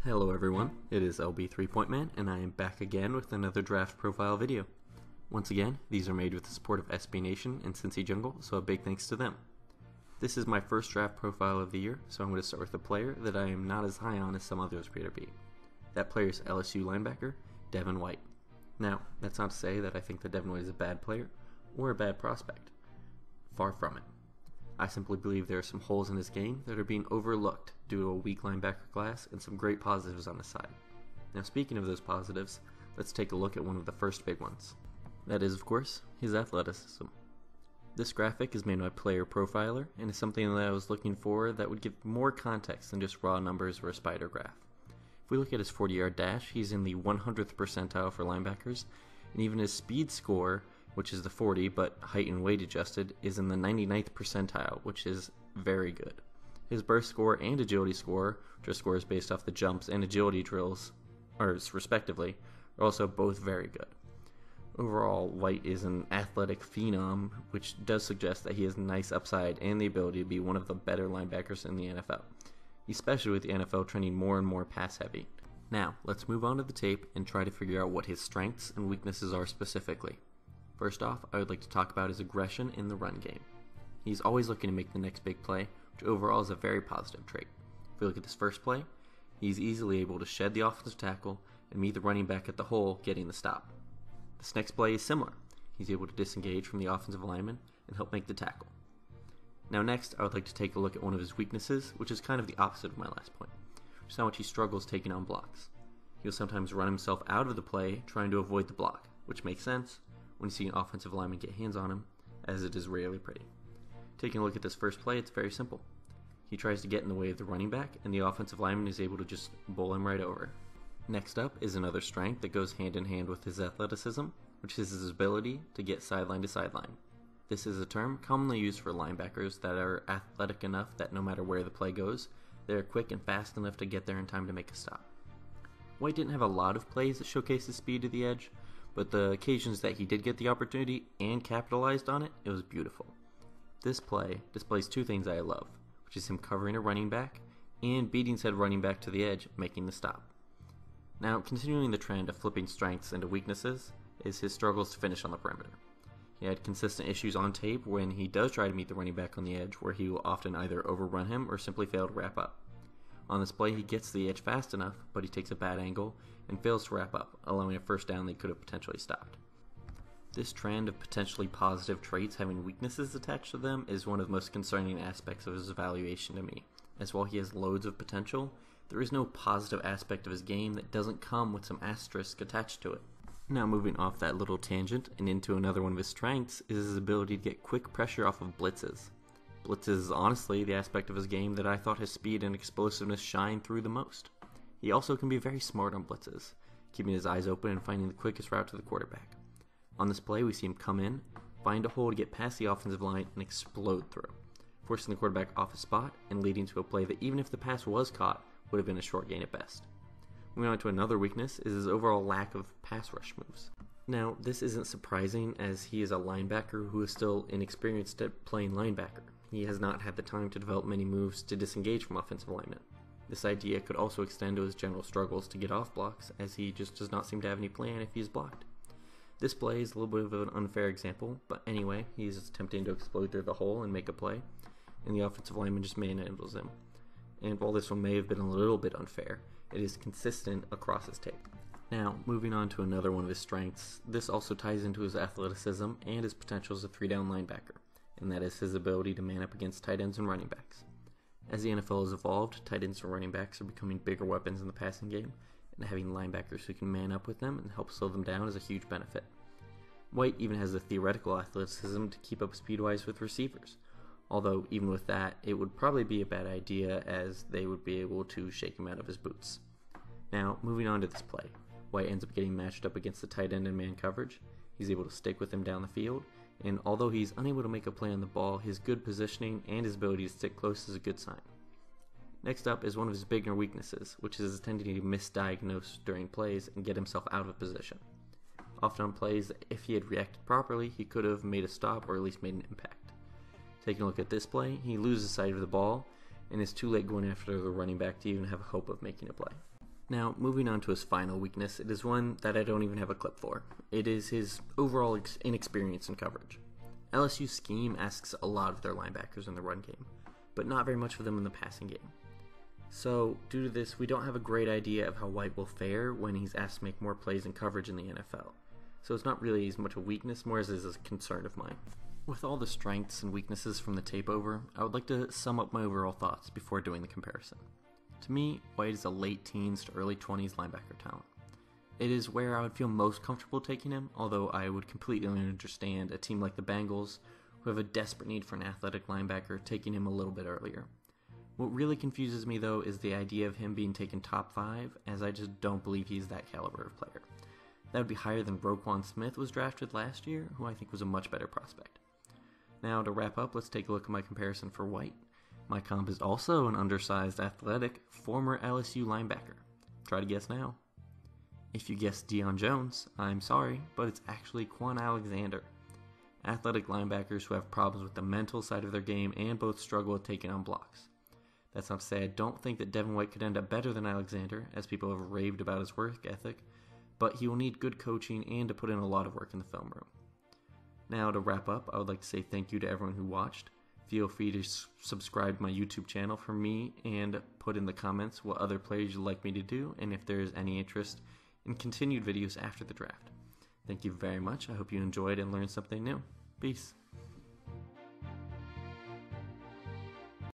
Hello everyone, it is LB 3-Point Man, and I am back again with another draft profile video. Once again, these are made with the support of SBNation and Cincyjungle, so a big thanks to them. This is my first draft profile of the year, so I'm going to start with a player that I am not as high on as some others appear to be. That player is LSU linebacker, Devin White. Now, that's not to say that I think that Devin White is a bad player, or a bad prospect. Far from it. I simply believe there are some holes in his game that are being overlooked due to a weak linebacker class and some great positives on the side. Now, speaking of those positives, let's take a look at one of the first big ones. That is, of course, his athleticism. This graphic is made by Player Profiler and is something that I was looking for that would give more context than just raw numbers or a spider graph. If we look at his 40-yard dash, he's in the 100th percentile for linebackers, and even his speed score, which is the 40 but height and weight adjusted, is in the 99th percentile, which is very good. His burst score and agility score, which are scores based off the jumps and agility drills, or respectively, are also both very good. Overall, White is an athletic phenom, which does suggest that he has nice upside and the ability to be one of the better linebackers in the NFL, especially with the NFL trending more and more pass heavy. Now, let's move on to the tape and try to figure out what his strengths and weaknesses are specifically. First off, I would like to talk about his aggression in the run game. He's always looking to make the next big play, which overall is a very positive trait. If we look at this first play, he's easily able to shed the offensive tackle and meet the running back at the hole, getting the stop. This next play is similar. He's able to disengage from the offensive lineman and help make the tackle. Now next, I would like to take a look at one of his weaknesses, which is kind of the opposite of my last point, which is how much he struggles taking on blocks. He'll sometimes run himself out of the play trying to avoid the block, which makes sense when you see an offensive lineman get hands on him, as it is rarely pretty. Taking a look at this first play, it's very simple. He tries to get in the way of the running back, and the offensive lineman is able to just bowl him right over. Next up is another strength that goes hand in hand with his athleticism, which is his ability to get sideline to sideline. This is a term commonly used for linebackers that are athletic enough that no matter where the play goes, they are quick and fast enough to get there in time to make a stop. White didn't have a lot of plays that showcased his speed to the edge, but the occasions that he did get the opportunity and capitalized on it, it was beautiful. This play displays two things I love, which is him covering a running back and beating said running back to the edge, making the stop. Now, continuing the trend of flipping strengths into weaknesses is his struggles to finish on the perimeter. He had consistent issues on tape when he does try to meet the running back on the edge, where he will often either overrun him or simply fail to wrap up. On this play, he gets to the edge fast enough, but he takes a bad angle and fails to wrap up, allowing a first down they could have potentially stopped. This trend of potentially positive traits having weaknesses attached to them is one of the most concerning aspects of his evaluation to me, as while he has loads of potential, there is no positive aspect of his game that doesn't come with some asterisk attached to it. Now, moving off that little tangent and into another one of his strengths is his ability to get quick pressure off of blitzes. Blitzes is honestly the aspect of his game that I thought his speed and explosiveness shine through the most. He also can be very smart on blitzes, keeping his eyes open and finding the quickest route to the quarterback. On this play, we see him come in, find a hole to get past the offensive line, and explode through, forcing the quarterback off his spot and leading to a play that even if the pass was caught, would have been a short gain at best. Moving on to another weakness is his overall lack of pass rush moves. Now, this isn't surprising as he is a linebacker who is still inexperienced at playing linebacker. He has not had the time to develop many moves to disengage from offensive linemen. This idea could also extend to his general struggles to get off blocks, as he just does not seem to have any plan if he is blocked. This play is a little bit of an unfair example, but anyway, he is attempting to explode through the hole and make a play, and the offensive lineman just manhandles him. And while this one may have been a little bit unfair, it is consistent across his tape. Now, moving on to another one of his strengths, this also ties into his athleticism and his potential as a three-down linebacker, and that is his ability to man up against tight ends and running backs. As the NFL has evolved, tight ends and running backs are becoming bigger weapons in the passing game, and having linebackers who can man up with them and help slow them down is a huge benefit. White even has the theoretical athleticism to keep up speed-wise with receivers, although even with that, it would probably be a bad idea as they would be able to shake him out of his boots. Now, moving on to this play, White ends up getting matched up against the tight end in man coverage. He's able to stick with him down the field, and although he's unable to make a play on the ball, his good positioning and his ability to stick close is a good sign. Next up is one of his bigger weaknesses, which is his tendency to misdiagnose during plays and get himself out of position. Often on plays, if he had reacted properly, he could have made a stop or at least made an impact. Taking a look at this play, he loses sight of the ball and is too late going after the running back to even have hope of making a play. Now, moving on to his final weakness, it is one that I don't even have a clip for. It is his overall inexperience in coverage. LSU's scheme asks a lot of their linebackers in the run game, but not very much for them in the passing game. So, due to this, we don't have a great idea of how White will fare when he's asked to make more plays in coverage in the NFL. So it's not really as much a weakness, more as a concern of mine. With all the strengths and weaknesses from the tape over, I would like to sum up my overall thoughts before doing the comparison. To me, White is a late teens to early 20s linebacker talent. It is where I would feel most comfortable taking him, although I would completely understand a team like the Bengals, who have a desperate need for an athletic linebacker, taking him a little bit earlier. What really confuses me though is the idea of him being taken top 5, as I just don't believe he's that caliber of player. That would be higher than Roquan Smith was drafted last year, who I think was a much better prospect. Now to wrap up, let's take a look at my comparison for White. My comp is also an undersized, athletic, former LSU linebacker. Try to guess now. If you guessed Deion Jones, I'm sorry, but it's actually Quan Alexander. Athletic linebackers who have problems with the mental side of their game and both struggle with taking on blocks. That's not to say I don't think that Devin White could end up better than Alexander, as people have raved about his work ethic, but he will need good coaching and to put in a lot of work in the film room. Now to wrap up, I would like to say thank you to everyone who watched. Feel free to subscribe to my YouTube channel for me and put in the comments what other players you'd like me to do and if there is any interest in continued videos after the draft. Thank you very much. I hope you enjoyed and learned something new. Peace.